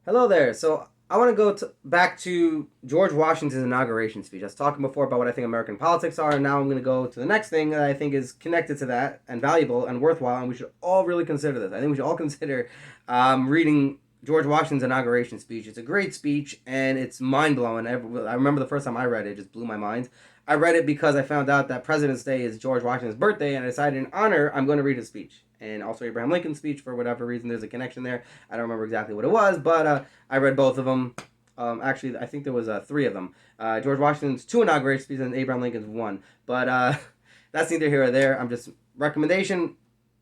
Hello there. So I want to back to George Washington's inauguration speech. I was talking before about what I think American politics are, and now I'm going to go to the next thing that I think is connected to that and valuable and worthwhile, and we should all really consider this. I think we should all consider reading George Washington's inauguration speech. It's a great speech, and it's mind blowing. I remember the first time I read it, it just blew my mind. I read it because I found out that President's Day is George Washington's birthday, and I decided in honor I'm going to read his speech. And also Abraham Lincoln's speech, for whatever reason, there's a connection there. I don't remember exactly what it was, but I read both of them. Actually, I think there was three of them. George Washington's two inauguration speeches and Abraham Lincoln's one. But that's neither here or there. I'm just recommendation.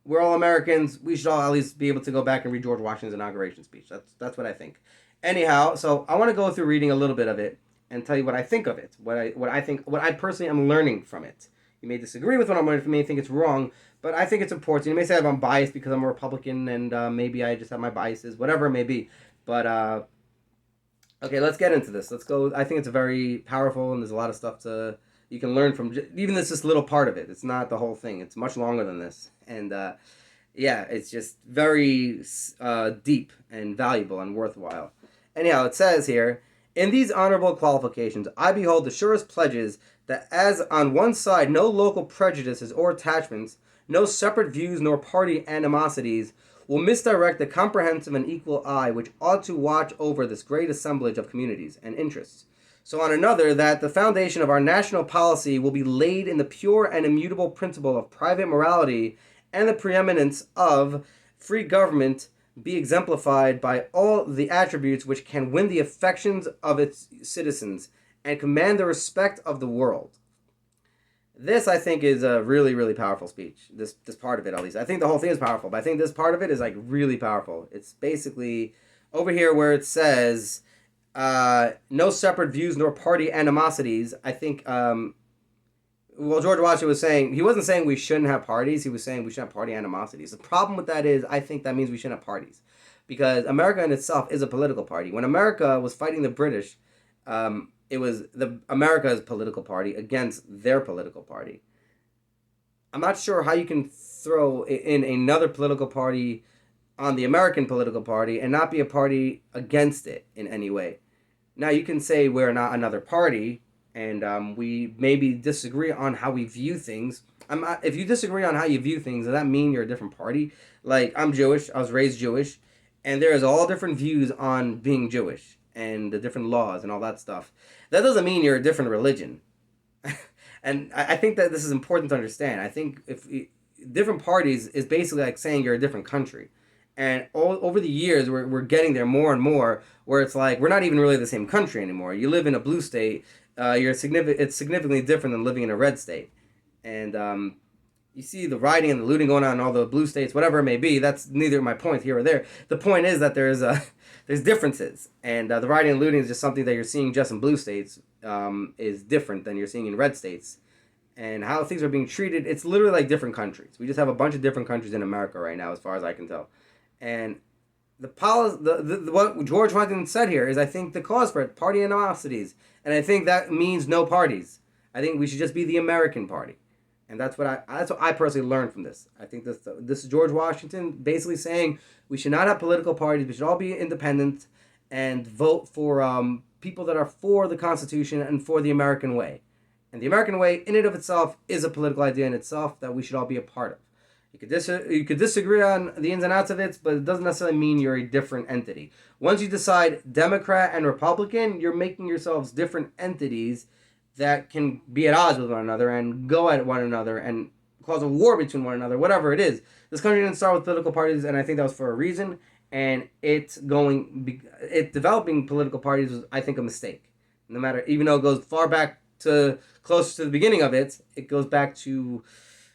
We're all Americans. We should all at least be able to go back and read George Washington's inauguration speech. That's what I think. Anyhow, so I want to go through reading a little bit of it and tell you what I think of it. What I personally am learning from it. You may disagree with what I'm learning from me. You think it's wrong, but I think it's important. You may say I'm biased because I'm a Republican and maybe I just have my biases, whatever it may be. But okay, let's get into this. Let's go. I think it's very powerful, and there's a lot of stuff to you can learn from. Even this little part of it. It's not the whole thing. It's much longer than this, and yeah, it's just very deep and valuable and worthwhile. Anyhow, it says here, in these honorable qualifications, I behold the surest pledges that as on one side no local prejudices or attachments, no separate views nor party animosities will misdirect the comprehensive and equal eye which ought to watch over this great assemblage of communities and interests. So on another, that the foundation of our national policy will be laid in the pure and immutable principle of private morality and the preeminence of free government be exemplified by all the attributes which can win the affections of its citizens and command the respect of the world. This, I think, is a really, really powerful speech. This part of it, at least. I think the whole thing is powerful, but I think this part of it is like really powerful. It's basically over here where it says, no separate views nor party animosities. I think, well, George Washington was saying, he wasn't saying we shouldn't have parties. He was saying we shouldn't have party animosities. The problem with that is, I think that means we shouldn't have parties. Because America in itself is a political party. When America was fighting the British, it was America's political party against their political party. I'm not sure how you can throw in another political party on the American political party and not be a party against it in any way. Now you can say we're not another party, and we maybe disagree on how we view things. If you disagree on how you view things, does that mean you're a different party? Like, I'm Jewish. I was raised Jewish, and there's all different views on being Jewish and the different laws and all that stuff. That doesn't mean you're a different religion. And I think that this is important to understand. I think if different parties is basically like saying you're a different country. And over the years, we're getting there more and more, where it's like we're not even really the same country anymore. You live in a blue state, it's significantly different than living in a red state. And you see the rioting and the looting going on in all the blue states, whatever it may be. That's neither my point here or there. The point is that there's differences, and the rioting and looting is just something that you're seeing just in blue states is different than you're seeing in red states. And how things are being treated, it's literally like different countries. We just have a bunch of different countries in America right now, as far as I can tell. And the policy, what George Washington said here is, I think, the cause for it, party animosities, and I think that means no parties. I think we should just be the American party, and that's what I personally learned from this. I think this is George Washington basically saying we should not have political parties. We should all be independent and vote for people that are for the Constitution and for the American way. And the American way, in and of itself, is a political idea in itself that we should all be a part of. You could disagree on the ins and outs of it, but it doesn't necessarily mean you're a different entity. Once you decide Democrat and Republican, you're making yourselves different entities that can be at odds with one another and go at one another and cause a war between one another, whatever it is. This country didn't start with political parties, and I think that was for a reason. And it developing political parties was, I think, a mistake. No matter, even though it goes far back to close to the beginning of it, it goes back to,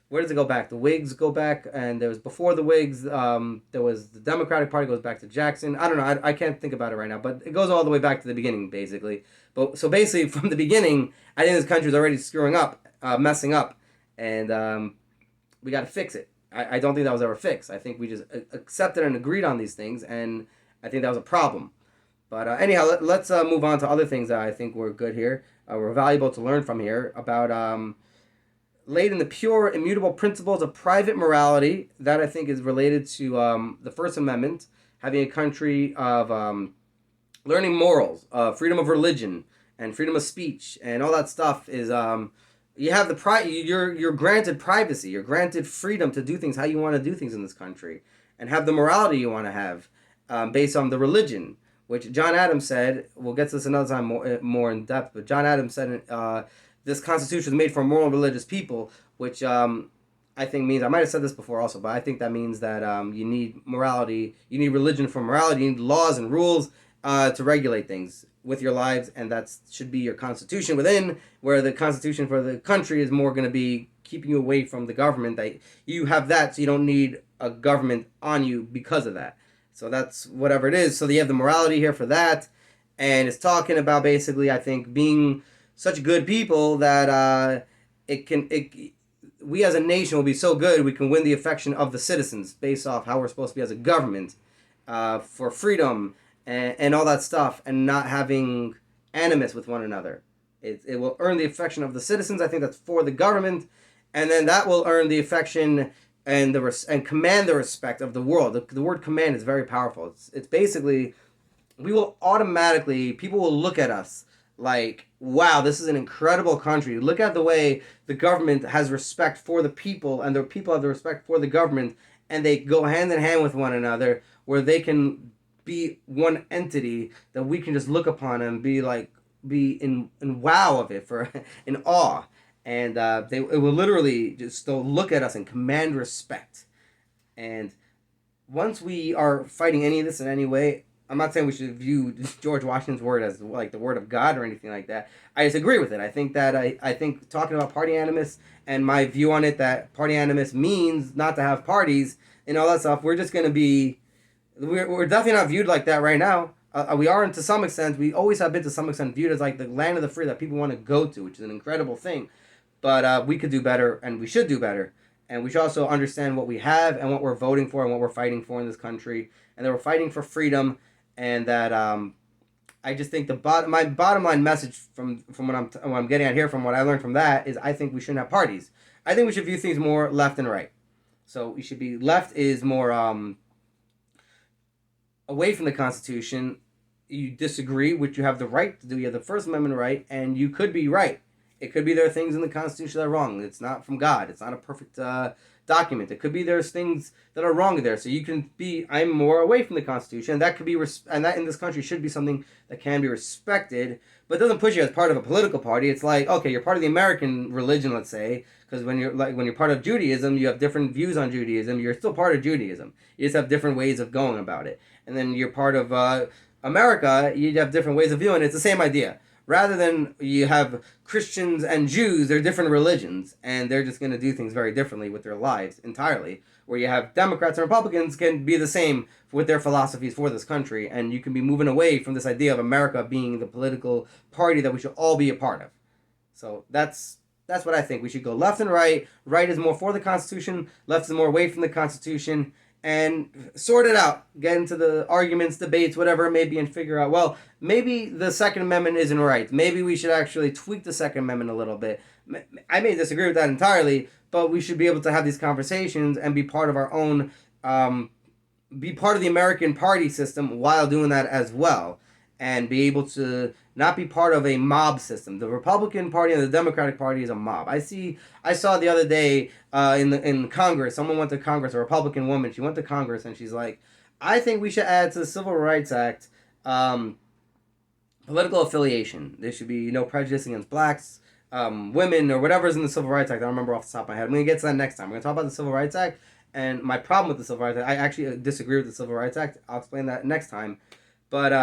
where does it go back? The Whigs go back, and there was before the Whigs, there was the Democratic Party goes back to Jackson. I don't know, I can't think about it right now, but it goes all the way back to the beginning, basically. But so basically, from the beginning, I think this country is already screwing up, messing up, and we got to fix it. I don't think that was ever fixed. I think we just accepted and agreed on these things, and I think that was a problem. But anyhow, let's move on to other things that I think were good here. Were valuable to learn from here about laid in the pure, immutable principles of private morality. That I think is related to the First Amendment, having a country of learning morals, freedom of religion, and freedom of speech, and all that stuff is you have you're granted privacy, you're granted freedom to do things how you want to do things in this country, and have the morality you want to have, based on the religion, which John Adams said. We'll get to this another time more in depth, but John Adams said this Constitution is made for moral and religious people, which I think means, I might have said this before also, but I think that means that you need morality, you need religion for morality, you need laws and rules to regulate things with your lives, and that should be your constitution within, where the constitution for the country is more going to be keeping you away from the government. That you have that, so you don't need a government on you because of that. So that's whatever it is. So you have the morality here for that, and it's talking about basically, I think, being such good people that we as a nation will be so good we can win the affection of the citizens based off how we're supposed to be as a government, for freedom and all that stuff, and not having animus with one another. It will earn the affection of the citizens. I think that's for the government, and then that will earn the affection and and command the respect of the world. The word command is very powerful. It's basically, people will look at us like, wow, this is an incredible country. Look at the way the government has respect for the people, and the people have the respect for the government, and they go hand in hand with one another, where they can be one entity that we can just look upon and be in wow of it, for in awe. And it will literally just, they'll look at us and command respect. And once we are fighting any of this in any way, I'm not saying we should view George Washington's word as like the word of God or anything like that. I disagree with it. I think that I think talking about party animus and my view on it, that party animus means not to have parties and all that stuff, we're just going to be, we're definitely not viewed like that right now. We are, to some extent, we always have been to some extent viewed as like the land of the free that people want to go to, which is an incredible thing. But we could do better, and we should do better. And we should also understand what we have and what we're voting for and what we're fighting for in this country. And that we're fighting for freedom. And that I just think my bottom line message from what I'm getting at here, from what I learned from that, is I think we shouldn't have parties. I think we should view things more left and right. So we should be, left is more away from the Constitution. You disagree, which you have the right to do. You have the First Amendment right, and you could be right. It could be there are things in the Constitution that are wrong. It's not from God. It's not a perfect document. It could be there's things that are wrong there. So you can be, I'm more away from the Constitution. And that could be, and that in this country should be something that can be respected, but it doesn't push you as part of a political party. It's like, okay, you're part of the American religion, let's say, because when you're part of Judaism, you have different views on Judaism. You're still part of Judaism. You just have different ways of going about it. And then you're part of America, you have different ways of viewing it. It's the same idea. Rather than you have Christians and Jews, they're different religions, and they're just going to do things very differently with their lives entirely. Where you have Democrats and Republicans can be the same with their philosophies for this country, and you can be moving away from this idea of America being the political party that we should all be a part of. So that's what I think. We should go left and right. Right is more for the Constitution, left is more away from the Constitution, and sort it out. Get into the arguments, debates, whatever it may be, and figure out, well, maybe the Second Amendment isn't right. Maybe we should actually tweak the Second Amendment a little bit. I may disagree with that entirely, but we should be able to have these conversations and be part of our own, be part of the American party system while doing that as well. And be able to not be part of a mob system. The Republican Party and the Democratic Party is a mob. I saw the other day in Congress, someone went to Congress, a Republican woman, she went to Congress and she's like, I think we should add to the Civil Rights Act political affiliation. There should be no prejudice against blacks, women, or whatever's in the Civil Rights Act. I don't remember off the top of my head. I'm going to get to that next time. We're going to talk about the Civil Rights Act and my problem with the Civil Rights Act. I actually disagree with the Civil Rights Act. I'll explain that next time. But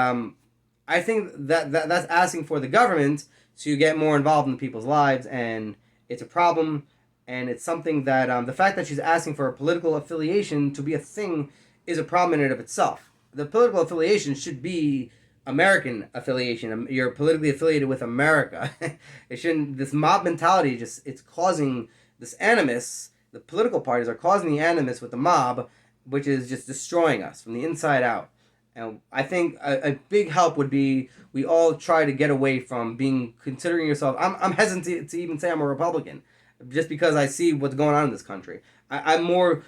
I think that's asking for the government to get more involved in people's lives, and it's a problem, and it's something that the fact that she's asking for a political affiliation to be a thing is a problem in and of itself. The political affiliation should be American affiliation. You're politically affiliated with America. It shouldn't, this mob mentality it's causing this animus. The political parties are causing the animus with the mob, which is just destroying us from the inside out. And I think a big help would be we all try to get away from considering yourself. I'm hesitant to even say I'm a Republican, just because I see what's going on in this country. I'm more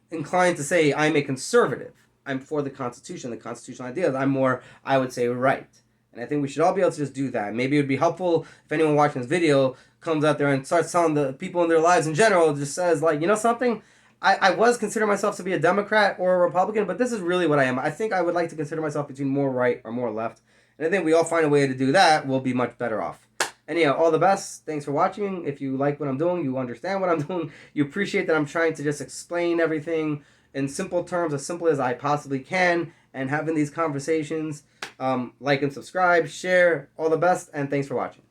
inclined to say I'm a conservative. I'm for the Constitution, the constitutional ideas. I'm more, I would say, right. And I think we should all be able to just do that. Maybe it would be helpful if anyone watching this video comes out there and starts telling the people in their lives in general, just says, like, you know something? I was considering myself to be a Democrat or a Republican, but this is really what I am. I think I would like to consider myself between more right or more left. And I think we all find a way to do that, we'll be much better off. Anyhow, all the best. Thanks for watching. If you like what I'm doing, you understand what I'm doing, you appreciate that I'm trying to just explain everything in simple terms, as simple as I possibly can, and having these conversations. Like and subscribe, share, all the best, and thanks for watching.